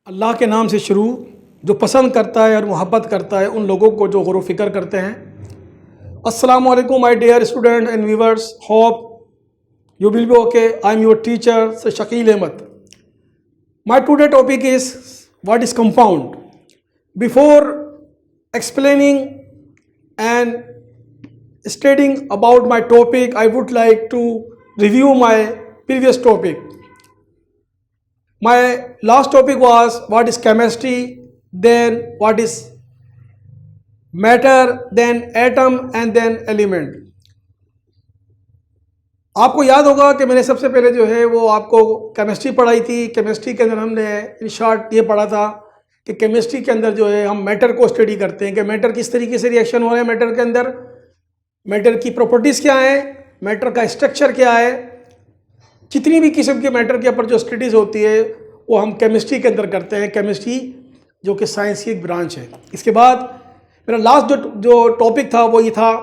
अल्लाह के नाम से शुरू, जो पसंद करता है और मोहब्बत करता है उन लोगों को जो गौर फ़िक्र करते हैं। अस्सलामु अलैकुम my dear student and viewers, hope you will be okay. I am your teacher, Sir Shakil Ahmed. My today topic is what is compound. Before explaining and stating about my topic, I would like to review my previous topic. My last topic was what is chemistry, then what is matter, then atom and then element. आपको याद होगा कि मैंने सबसे पहले जो है वो आपको केमिस्ट्री पढ़ाई थी। केमिस्ट्री के अंदर हमने इन शॉर्ट ये पढ़ा था कि केमिस्ट्री के अंदर जो है हम मैटर को स्टडी करते हैं कि मैटर किस तरीके से रिएक्शन हो रहा है मैटर के अंदर, मैटर की प्रॉपर्टीज़ क्या है, मैटर का स्ट्रक्चर क्या है, जितनी भी किस्म के मैटर के ऊपर जो स्टडीज़ होती है वो हम केमिस्ट्री के अंदर करते हैं। केमिस्ट्री जो कि साइंस की एक ब्रांच है। इसके बाद मेरा लास्ट जो टॉपिक था वो ये था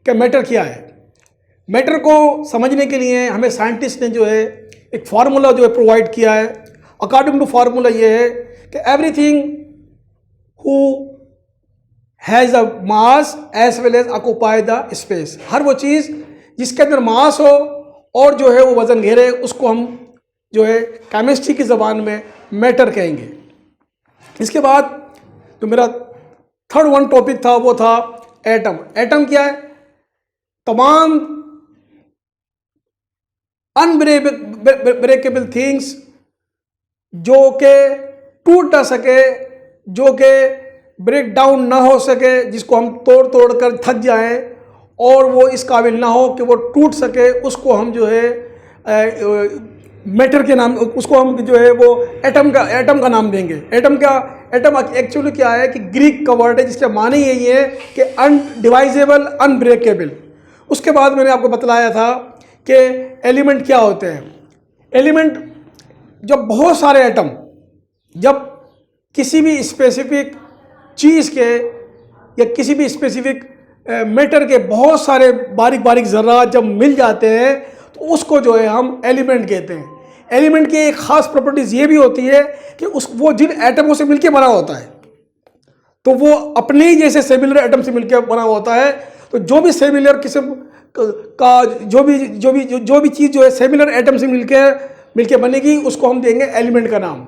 कि मैटर क्या है। मैटर को समझने के लिए हमें साइंटिस्ट ने जो है एक फार्मूला जो है प्रोवाइड किया है। अकॉर्डिंग टू फार्मूला ये है कि everything who has a mass as well as occupy the space, हर वो चीज़ जिसके अंदर मास हो और जो है वो वज़न घेरे, उसको हम जो है केमिस्ट्री की ज़बान में मैटर कहेंगे। इसके बाद जो मेरा थर्ड वन टॉपिक था वो था एटम। एटम क्या है? तमाम अनब्रेकेबल थिंग्स जो कि टूट ना सके, जो कि ब्रेक डाउन ना हो सके, जिसको हम तोड़ कर थक जाएं और वो इस काबिल ना हो कि वो टूट सके, उसको हम जो है मैटर के नाम, उसको हम जो है वो एटम का नाम देंगे। एटम एक्चुअली क्या है कि ग्रीक का वर्ड है जिसका माने यही है कि अनडिवाइजेबल, अनब्रेकेबल। उसके बाद मैंने आपको बतलाया था कि एलिमेंट क्या होते हैं। एलिमेंट जब बहुत सारे एटम, जब किसी भी स्पेसिफिक चीज़ के या किसी भी स्पेसिफिक मैटर के बहुत सारे बारीक बारीक ज़र्रात जब मिल जाते हैं तो उसको जो है हम एलिमेंट कहते हैं। एलिमेंट की एक ख़ास प्रॉपर्टीज़ ये भी होती है कि वो जिन एटमों से मिलके बना होता है तो वो अपने ही जैसे सिमिलर एटम से मिलके बना होता है। तो जो भी सिमिलर किस्म का जो भी चीज़ जो है सिमिलर एटम से मिलके बनेगी उसको हम देंगे एलिमेंट का नाम।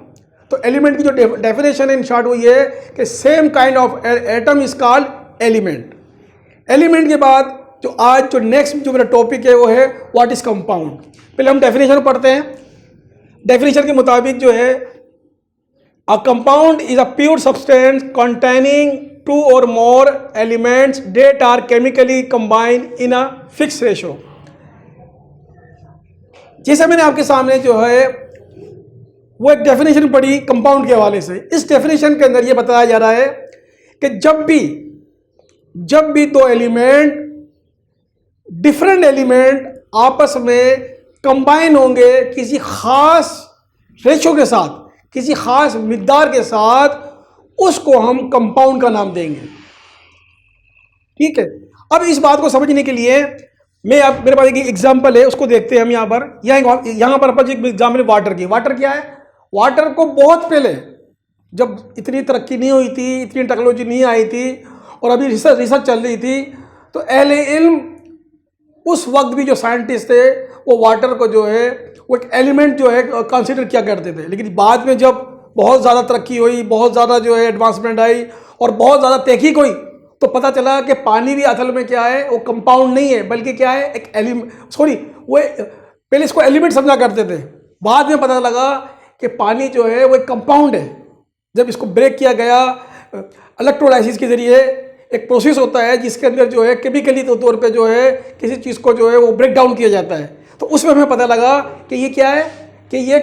तो एलिमेंट की जो डेफिनेशन है इन शॉर्ट वो ये है कि same kind of atom is called element. Element के बाद जो नेक्स्ट जो मेरा टॉपिक है वो है व्हाट इज कंपाउंड। पहले हम डेफिनेशन पढ़ते हैं। डेफिनेशन के मुताबिक जो है a compound is a pure substance containing two or more elements that are chemically combined in a fixed ratio। जैसे मैंने आपके सामने जो है वो एक डेफिनेशन पढ़ी कंपाउंड के हवाले से। इस डेफिनेशन के अंदर ये बताया जा रहा है कि जब भी दो एलिमेंट, डिफरेंट एलिमेंट आपस में कंबाइन होंगे किसी खास रेशो के साथ, किसी खास मिकदार के साथ, उसको हम कंपाउंड का नाम देंगे। ठीक है। अब इस बात को समझने के लिए मेरे पास एक एग्जांपल है, उसको देखते हैं हम। यहाँ पर एक एग्जाम्पल वाटर की। वाटर क्या है? वाटर को बहुत पहले जब इतनी तरक्की नहीं हुई थी, इतनी टेक्नोलॉजी नहीं आई थी और अभी रिसर्च चल रही थी, तो अहले इल्म उस वक्त भी जो साइंटिस्ट थे वो वाटर को जो है वो एक एलिमेंट जो है कंसिडर किया करते थे। लेकिन बाद में जब बहुत ज़्यादा तरक्की हुई, बहुत ज़्यादा जो है एडवांसमेंट आई और बहुत ज़्यादा तहकीक हुई, तो पता चला कि पानी भी असल में क्या है, वो कंपाउंड नहीं है बल्कि क्या है, एक वो पहले इसको एलिमेंट समझा करते थे। बाद में पता लगा कि पानी जो है वो एक कंपाउंड है। जब इसको ब्रेक किया गया इलेक्ट्रोलाइसिस के ज़रिए, एक प्रोसेस होता है जिसके अंदर जो है केमिकली तौर पे जो है किसी चीज़ को जो है वो ब्रेक डाउन किया जाता है, तो उसमें हमें पता लगा कि ये क्या है, कि ये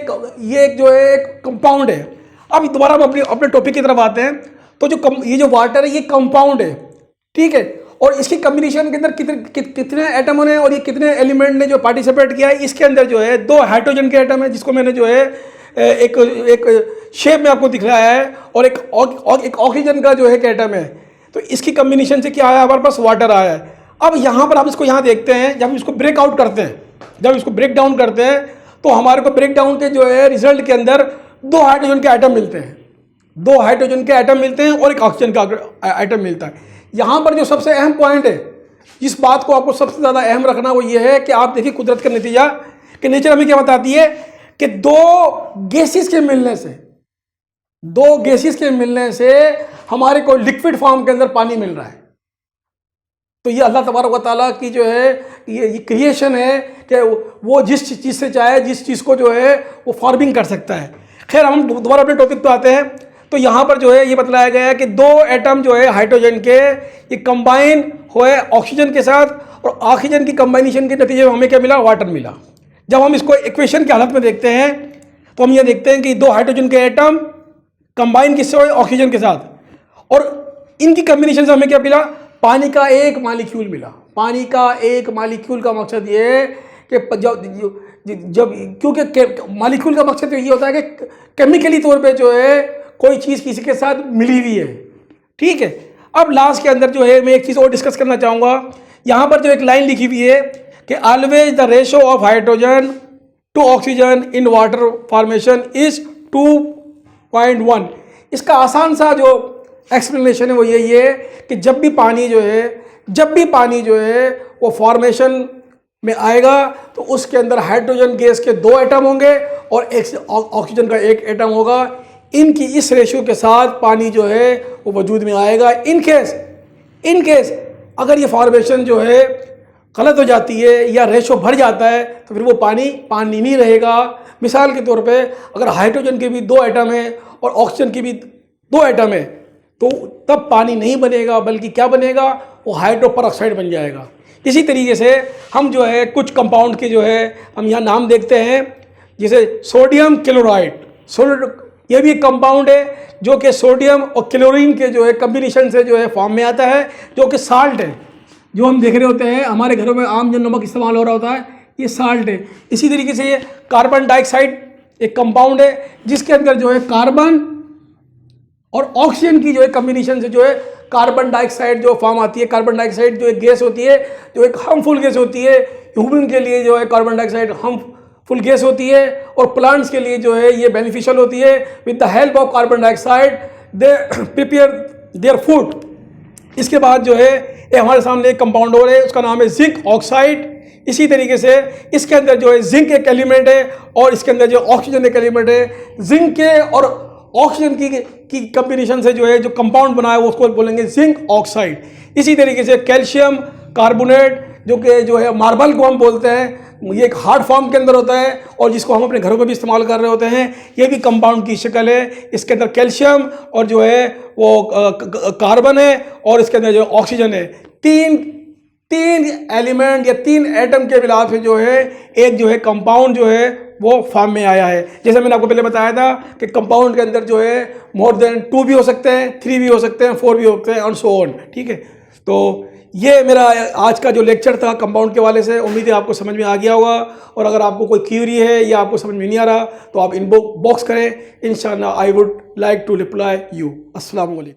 एक जो है एक कंपाउंड है। अब दोबारा हम अपने टॉपिक की तरफ आते हैं। तो ये जो वाटर है ये कंपाउंड है, ठीक है। और इसकी कम्बिनेशन के अंदर कितने एटम ने और ये कितने एलिमेंट ने जो पार्टिसिपेट किया है, इसके अंदर जो है दो हाइड्रोजन के एटम है जिसको मैंने जो है एक शेप में आपको दिखाया है, और एक ऑक्सीजन का जो है एक एटम है। तो इसकी कम्बिनेशन से क्या आया, हमारे पास वाटर आया है। अब यहाँ पर आप इसको यहाँ देखते हैं, जब इसको ब्रेक आउट करते हैं, जब इसको ब्रेक डाउन करते हैं तो हमारे को ब्रेक डाउन के जो है रिजल्ट के अंदर दो हाइड्रोजन के आइटम मिलते हैं, दो हाइड्रोजन के आइटम मिलते हैं और एक ऑक्सीजन का आइटम मिलता है। यहाँ पर जो सबसे अहम पॉइंट है, जिस बात को आपको सबसे ज़्यादा अहम रखना वो ये है कि आप देखिए कुदरत का नतीजा कि नेचर हमें क्या बताती है कि दो गैसेस के मिलने से हमारे को लिक्विड फॉर्म के अंदर पानी मिल रहा है। तो ये अल्लाह तबारक व तआला की जो है ये क्रिएशन है कि वो जिस चीज़ से चाहे जिस चीज़ को जो है वो फॉर्मिंग कर सकता है। खैर हम दोबारा अपने टॉपिक पे आते हैं। तो यहाँ पर जो है ये बतलाया गया है कि दो एटम जो है हाइड्रोजन के ये कंबाइन हुए ऑक्सीजन के साथ, और ऑक्सीजन की कंबाइनेशन के नतीजे में हमें क्या मिला, वाटर मिला। जब हम इसको इक्वेशन की हालत में देखते हैं तो हम ये देखते हैं कि दो हाइड्रोजन के एटम कंबाइन किससे हुए, ऑक्सीजन के साथ, और इनकी कम्बिनेशन से हमें क्या मिला, पानी का एक मॉलिक्यूल मिला। पानी का एक मॉलिक्यूल का मकसद ये है कि जब क्योंकि मॉलिक्यूल का मकसद तो ये होता है कि केमिकली तौर पे जो है कोई चीज़ किसी के साथ मिली हुई है, ठीक है। अब लास्ट के अंदर जो है मैं एक चीज़ और डिस्कस करना चाहूँगा। यहाँ पर जो एक लाइन लिखी हुई है कि always the ratio of hydrogen to oxygen in water formation is 2.1। इसका आसान सा जो एक्सप्लेनेशन है वो यही है कि जब भी पानी जो है वो फॉर्मेशन में आएगा तो उसके अंदर हाइड्रोजन गैस के दो एटम होंगे और एक ऑक्सीजन का एक एटम होगा। इनकी इस रेशियो के साथ पानी जो है वो वजूद में आएगा। इन केस अगर ये फॉर्मेशन जो है गलत हो जाती है या रेशो बढ़ जाता है तो फिर वो पानी नहीं रहेगा। मिसाल के तौर पे अगर हाइड्रोजन के भी दो एटम है और ऑक्सीजन की भी दो एटम है तो तब पानी नहीं बनेगा, बल्कि क्या बनेगा, वो हाइड्रो पेरोक्साइड बन जाएगा। इसी तरीके से हम जो है कुछ कंपाउंड के जो है हम यहाँ नाम देखते हैं, जैसे सोडियम क्लोराइड। ये भी एक कंपाउंड है जो कि सोडियम और क्लोरीन के जो है कम्बिनेशन से जो है फॉर्म में आता है, जो कि साल्ट है। जो हम देख रहे होते हैं हमारे घरों में आम जो नमक इस्तेमाल हो रहा होता है ये साल्ट है। इसी तरीके से ये कार्बन डाइऑक्साइड एक कंपाउंड है जिसके अंदर जो है कार्बन और ऑक्सीजन की जो है कम्बिनेशन से जो है कार्बन डाइऑक्साइड जो फॉर्म आती है। कार्बन डाइऑक्साइड जो एक गैस होती है, जो एक हार्मफुल गैस होती है। ह्यूमन के लिए जो है कार्बन डाइऑक्साइड हार्मफुल गैस होती है और प्लांट्स के लिए जो है ये बेनिफिशियल होती है। With the help of carbon dioxide they prepare their food. इसके बाद जो है ये हमारे सामने एक कंपाउंड और है, उसका नाम है जिंक ऑक्साइड। इसी तरीके से इसके अंदर जो है जिंक एक एलिमेंट है और इसके अंदर जो ऑक्सीजन एक एलिमेंट है। जिंक के और ऑक्सीजन की कम्बिनेशन से जो है जो कंपाउंड बना है वो उसको बोलेंगे जिंक ऑक्साइड। इसी तरीके से कैल्शियम कार्बोनेट जो है मार्बल को हम बोलते हैं, ये एक हार्ड फॉर्म के अंदर होता है और जिसको हम अपने घरों में भी इस्तेमाल कर रहे होते हैं। ये भी कंपाउंड की शक्ल है। इसके अंदर कैल्शियम और जो है वो कार्बन है और इसके अंदर जो ऑक्सीजन है। तीन एलिमेंट या तीन एटम के मिलाप से जो है एक जो है कंपाउंड जो है वो फॉर्म में आया है। जैसे मैंने आपको पहले बताया था कि कंपाउंड के अंदर जो है मोर देन 2 भी हो सकते हैं, 3 भी हो सकते हैं, 4 भी हो सकते हैं और सो ऑन, ठीक है। तो ये मेरा आज का जो लेक्चर था कंपाउंड के वाले से, उम्मीद है आपको समझ में आ गया होगा। और अगर आपको कोई क्यूरी है या आपको समझ में नहीं आ रहा तो आप इनबॉक्स करें, इंशाअल्लाह I would like to reply you. अस्सलाम वालेकुम।